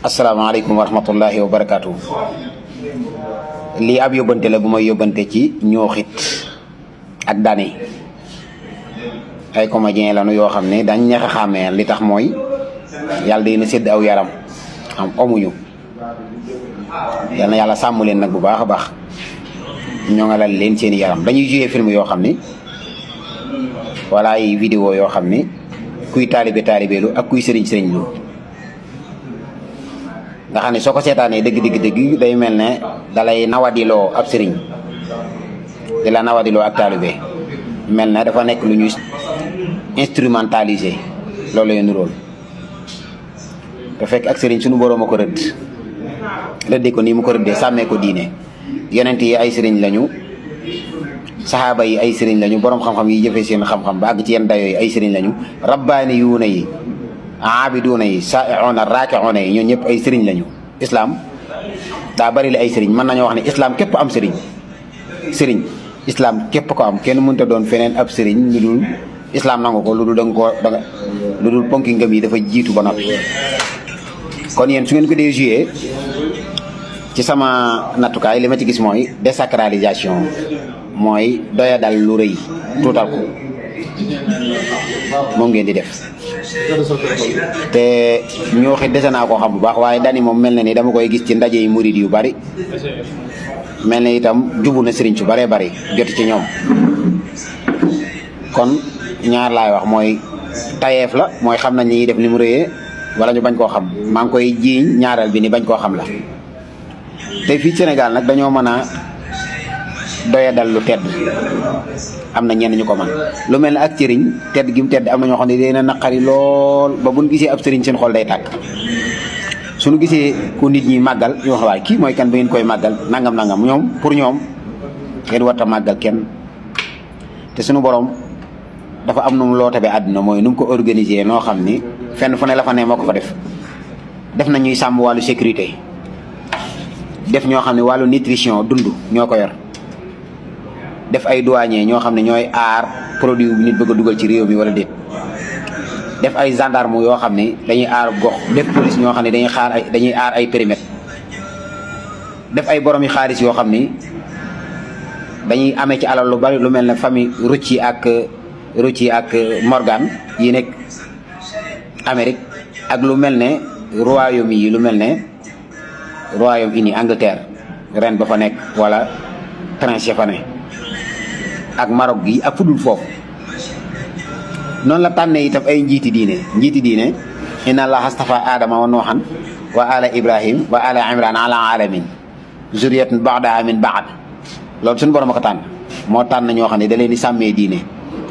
asalaamaaleykum wa rahmatullahi wa barakaatu. lii ab yóbbante la bu may yóbbante ci ñooxit ak dani ay comédien lañu yoo xam ne dañ ñeex a xàmmee li tax mooy yàlla day na sédd aw yaram am amuñu yal na yàlla sàmm leen nag bu baax a baax ñoo nga lal leen seeni yaram dañuy jouer film yoo xam ni wala ay vidéo yoo xam ni kuy taalibeelu ak kuy sëriñ lu nga xam ne soo ko seetaanee dëgg day mel ne dalay nawadiloo ab sëriñ di la nawadiloo ak taalibe mel ne dafa nekk lu ñuy instrumentalisé loolu lay nuróol te fekk ak sëriñ suñu boroom a ko rëddee ko nii mu ko rëddee sàmmee ko diine yonent yi ay sëriñ lañu saxaaba yi ay sëriñ lañu borom xam-xam yi jëfee seen xam-xam ba àgg ci yenn dayoo yi ay sëriñ lañu rabbaani yuuna yi aabiduuna yi saa'ixuuna raaki'uuna yi ñoo ñëpp ay sëriñ lañu. islam daa bari la ay sëriñ mën nañoo wax ne islam képp am sëriñ islam képp ko am kenn mënta doon feneen ab sëriñ lu dul islam nangu ko lu dul lu dul ponki ngëm yi dafa jiitu ba noppi. kon yéen su ngeen ko dee joué ci sama nattukaay li ma ci gis mooy désacralisation mooy doya dal lu rëy tuutal ko moom ngeen di def. te ñoo xit dese naa koo xam bu baax waaye dani moom mel na ni dama koy gis ci ndaje yi murid yu bari mel na itam jubu na sëriñ su baree bari joti ci ñoom kon ñaar laay wax mooy tayeef la mooy xam nañ ni def ni mu rëyee wala ñu bañ koo xam maa ngi koy jiiñ ñaareel bi ni bañ koo xam la te fii Sénégal nag dañoo mën a doya dal lu tedd am na ñenn ñu ko man lu mel ne ak sëriñ tedd gi mu tedd am na ñoo xam ne dina naqari lool ba buñ gisee ab sëriñ seen xol day tàkk suñu gisee ku nit ñi màggal ñu wax waaye kii mooy kan ba ngeen koy màggal nangam ñoom pour ñoom ngeen war a màggal kenn te suñu borom dafa am nu mu loo tabe àdduna mooy nu mu ko organiser noo xam ni fenn fu ne la fa ne moo ko fa def na ñuy sàmm wàllu sécurité def ñoo xam ne wàllu nutrition dund ñoo ko yor def ay douanier ñoo xam ne ñooy aar produit bu nit bëgg a dugal ci réew mi wala déet def ay gendarme yoo xam ne dañuy aar gox def police ñoo xam ne dañuy aar ay périmètre def ay borom yi xaalis yoo xam ni dañuy amee ci alal lu bari lu mel ne famille Rucci ak Morgan yi nekk Amérique ak lu mel ne royaume yi lu mel ne Royaume-Uni Angleterre ren ba fa nekk wala prince ya fa ne ak Maroc gi ak fudul foofu noonu la tànnee itam ay njiiti diine inna allaha astafa adama wa nuuhan wa ala ibrahim wa ala imran ala alamin zuriyatun ba'daha min ba'd loolu suñu borom a ko tànn moo tànn ñoo xam ne da leen di sàmmee diine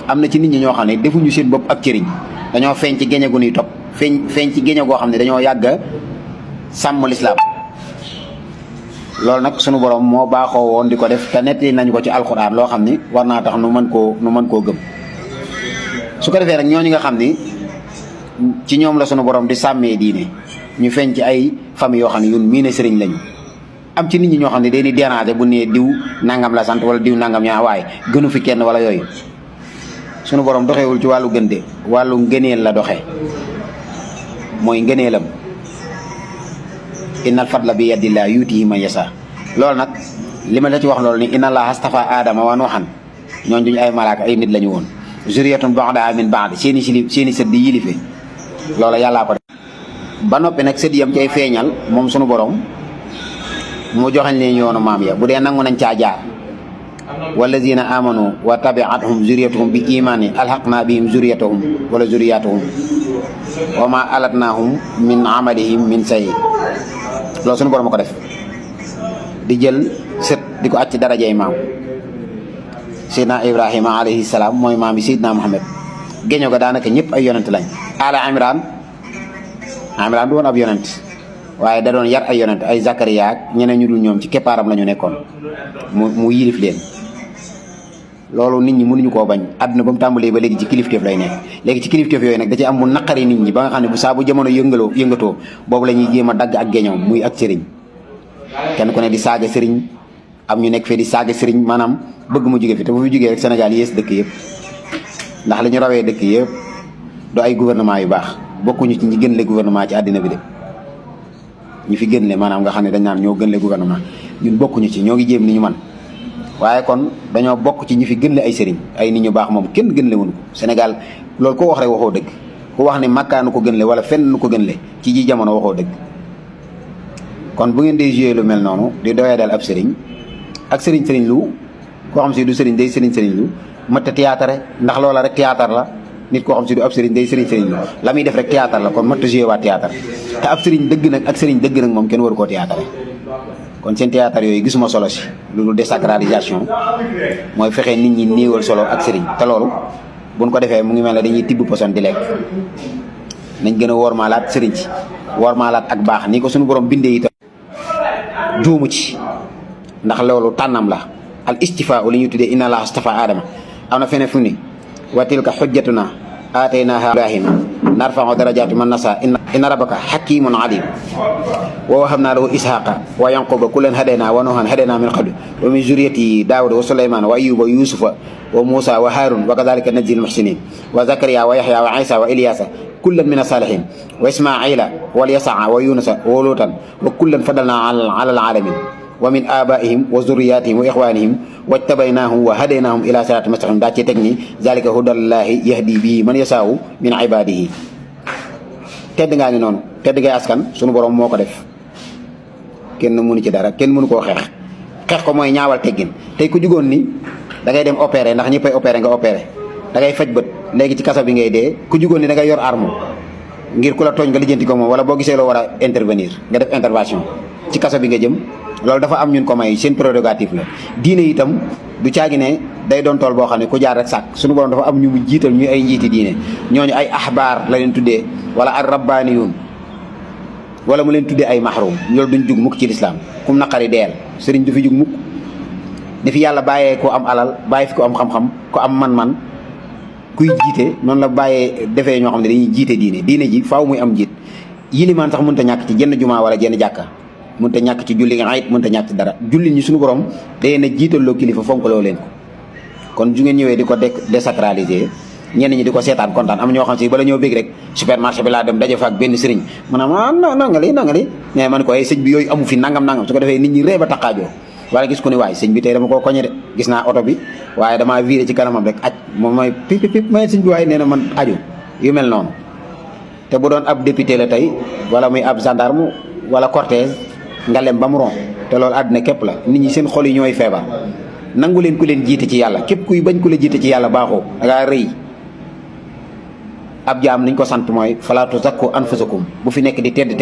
am na ci nit ñi ñoo xam ne defuñu seen bopp ak cëriñ dañoo feeñ ci géñe gu ñuy topp feeñ ci géñe goo xam ne dañoo yàgg a sàmm lislaam loolu nag sunu borom moo baaxoo woon di ko def te nettali nañu ko ci alxuraan loo xam ni war naa tax nu mën koo gëm su ko defee rek ñooñu nga xam ni ci ñoom la sunu borom di sàmmee diine ñu feeñ ci ay famille yoo xam ne ñun mii ne sëriñ lañu am ci nit ñi ñoo xam ne dañuy déranger bu nee diw nangam la sant wala diw nangam ñaa waaye gënu fi kenn wala yooyu sunu borom doxewul ci wàllu gënde wàllu ngëneel la doxe mooy ngëneelam innal fadla bi yadillah yuutihi man yasa loolu nag li ma la ci wax loolu ni inna allaha astafa adama wa nuuhan ñoon duñu ay malaaka ay nit la ñu woon zuriyatun ba'daha min ba'd seeni sët di yilife loola yàllaa ko def ba noppi nag sët yam ci ay feeñal moom sunu borom mu joxañ leen yoonu maam ya bu dee nangu nañ caa jaar wallazina amanu wa tabi'athum zuriyatuhum bi imani alhaqna bihim zuriyatuhum wala zuriyatuhum wa ma alatnahum min amalihim min say loolu suñu borom a ko def di jël sët di ko acc darajay maam Seydina Ibrahima alayhi salaam mooy maam bi Seydina Muhammad géño ga daanaka ñëpp ay yonent lañ ala Imran du woon ab yonent waaye da doon yar ay yonent ay Zakariya ak ñeneen ñu dul ñoom ci keppaaram la ñu nekkoon mu yilif leen loolu nit ñi mënuñu koo bañ àdduna ba mu tàmbalee ba léegi ci kilifteef lay nekk léegi ci kilifteef yooyu nag da ci am mu naqari nit ñi ba nga xam ne bu saa bu jamono yëngatoo boobu la ñuy jéem a dagg ak géñoom muy ak sëriñ kenn ku ne di saaga sëriñ am ñu nekk fee di saaga sëriñ maanaam bëgg mu jóge fi te bu fi jógee rek Sénégal yées dëkk yëpp ndax li ñu rawee dëkk yëpp du ay gouvernement yu baax bokkuñu ci ñi gën le gouvernement ci àddina bi de ñi fi gën le maanaam nga xam ne dañ naan ñoo gën le gouvernement ñun bokkuñu ci ñoo ngi jéem ni ñu man waaye kon dañoo bokk ci ñi fi gën le ay sëriñ ay nit ñu baax moom kenn gën le wuñu ko Sénégal loolu ko wax rek waxoo dëgg ku wax ne Makka nu ko gën le wala fenn nu ko gën le ci ji jamono waxoo dëgg kon bu ngeen di joué lu mel noonu di doyee dal ab sëriñ ak sëriñ lu koo xam si du sëriñ day sëriñ lu mëtta théâtre ndax loola rek théâtre la nit koo xam si du ab sëriñ day sëriñ lu la muy def rek théâtre la kon mëtta joué waa théâtre te ab sëriñ dëgg nag ak sëriñ dëgg nag moom kenn waru koo théâtre kon seen théâtre yooyu gisuma solo si loolu désacralisation mooy fexe nit ñi néewal solo ak sëriñ te loolu buñ ko defee mu ngi mel ne dañuy tibb poson di lekk nañ gën a wormaalaat sëriñ si wormaalaat ak baax ni ko suñu borom bindee itam juumu ci ndax loolu tànnam la al istifaa li ñu tuddee inna allaha astafa aadama am na fene fu ni wa tilka xujjatuna aataynaaha ibrahima narfa'u darajaati man nasa inna rabbaka hakimun alim wa wahabna lahu ishaqa wa yanquba kullan hadayna wa nuhan hadayna min qablu wa min zurriyati daawuda wa sulayman wa ayyuba wa yusufa wa musa wa harun wa kadhalika najzi al muhsinin wa zakariya wa yahya wa isa wa ilyasa kullan min as-salihin wa ismaila wa yasaa wa yunusa wa lutan wa kullan fadalna ala al-alamin wa min abaihim wa zurriyatihim wa ixwanihim wajtabaynahum wa hadaynahum ila sirati mustaqim daa ci teg ni zalika hudallahi yahdi bihi man yasaawu min ibadihi tedd ngaa ngi noonu tedd ngay askan sunu borom moo ko def kenn mënu ci dara kenn mënu koo xeex ko mooy ñaawal teggin tey ku jugoon ni da ngay dem opéré ndax ñëppay opéré nga opéré da ngay faj bët léegi ci kaso bi ngay dee ku jugoon ni da ngay yor arme ngir ku la tooñ nga lijjanti ko moom wala boo gisee loo war a intervenir nga def intervention ci kaso bi nga jëm loolu dafa am ñun ko may seen prérogative la diine itam du caagi ne day doon tool boo xam ne ku jaar rek sàkk suñu borom dafa am ñu mu jiital ñuy ay njiiti diine ñooñu ay ahbaar la leen tuddee wala ar rabbaaniyuun wala mu leen tuddee ay mahrum loolu duñ jug mukk ci lislaam kum naqari deel sëriñ du fi jug mukk di fi yàlla bàyyee ko am alal bàyyi fi ko am xam-xam ko am man-man kuy jiite noonu la bàyyee defee ñoo xam ne dañuy jiite diine ji faaw muy am jiit yilimaan sax mënta ñàkk ci jenn jumaa wala jenn jàkka mënta ñàkk ci julli nga it mënta ñàkk ci dara jullit ñi suñu borom day na jiitaloo kilifa fonkaloo leen ko kon ju ngeen ñëwee di ko désacraliser ñenn ñi di ko seetaan kontaan am ñoo xam si bala ñoo bég rek supermarché bi laa dem daje fa ak benn sëriñ maanaam nangali mais man ko ay sëñ bi yooyu amu fi nangam su ko defee nit ñi ree ba taqaajoo wala gis ko ni waay sëñ bi tey dama koo koñe de gis naa oto bi waaye damaa viré ci kanamam rek aj moom mooy pip may sëñ bi waaye nee na man aju yu mel noonu te bu doon ab député la tey wala muy ab gendarme wala cortège nga lem ba mu ron te loolu àddina képp la nit ñi seen xol yi ñooy feebar nangu leen ku leen jiite ci yàlla képp kuy bañ ku la jiite ci yàlla baaxoo da ngaa rëy ab jaam niñ ko sant mooy falaa tuzakku anfusakum bu fi nekk di tedd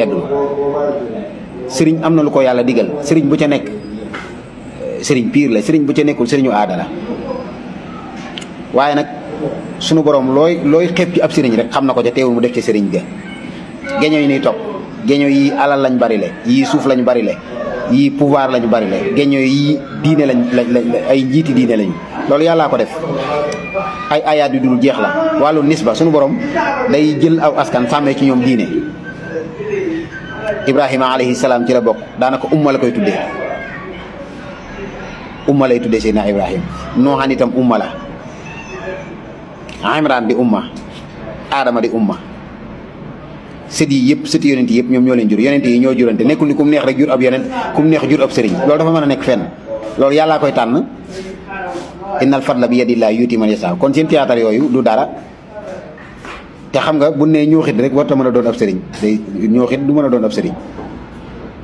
sëriñ am na lu ko yàlla digal sëriñ bu ca nekk sëriñ piir la sëriñ bu ca nekkul sëriñu aada la waaye nag sunu borom looy xeeb ci ab sëriñ rek xam na ko ca teewul mu def ci sëriñ ga geño yi niy topp geño yi alal lañ bari le yii suuf lañ bari le yii pouvoir lañ bari le geño yi diine lañ ay njiiti diine lañu loolu yàllaa ko def ay ayaat yu dul jeex la wàllu nisba sunu borom day jël aw askan sàmmee ci ñoom diine Ibrahima alayhi salaam ci la bokk daanaka umma la koy tuddee umma lay tuddee Seydina Ibrahima Nooxaan itam umma la Imraan di umma Adama di umma sët yi yëpp sëti yonent yëpp ñoom ñoo leen jur yonent yi ñoo jurante nekkul ni kum neex rek jur ab yonent kum neex jur ab sëriñ loolu dafa mën a nekk fenn loolu yàllaa koy tànn innal fadla bi yadillaahi yuuti man yasaa kon seen théâtre yooyu du dara te xam nga bu ne ñooxit rek warta mën a doon ab sëriñ day ñooxit du mën a doon ab sëriñ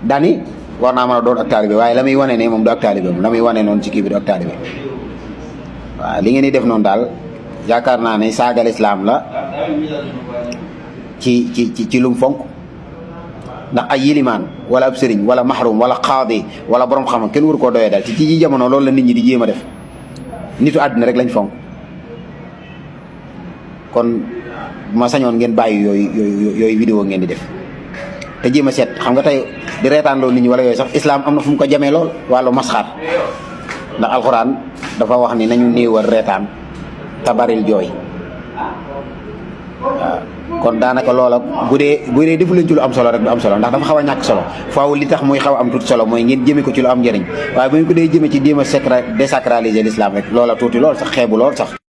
dani war naa mën a doon ak taalibe waaye la muy wane ne moom du ak taalibe la muy wane noonu ci kii bi du ak taalibe waaw li ngeen di def noonu daal yaakaar naa ne saagal islaam la ci lum fonk ndax ay yilimaan wala ab sëriñ wala mahrum wala xaadi wala borom xam kenn waru koo doyee daal ci jamono loolu la nit ñi di jéem a def nitu àddina rek lañ fonk kon ma sañoon ngeen bàyyi yooyu vidéo ngeen di def te jéem a seet xam nga tey di reetaan loolu nit ñi wala yooyu sax islam am na fu mu ko jamee lool wàllu masxaat ndax alxuraan dafa wax ni nañu néewal reetaan tabaril jooy waaw kon daanaka loola bu dee defu leen ci lu am solo rek du am solo ndax dafa xaw a ñàkk solo faaw li tax muy xaw a am tuuti solo mooy ngeen jëme ko ci lu am njëriñ waaye bu ñu ko dee jëme ci jéem a désacraliser l'islam rek loola tuuti lool sax xeebu lool sax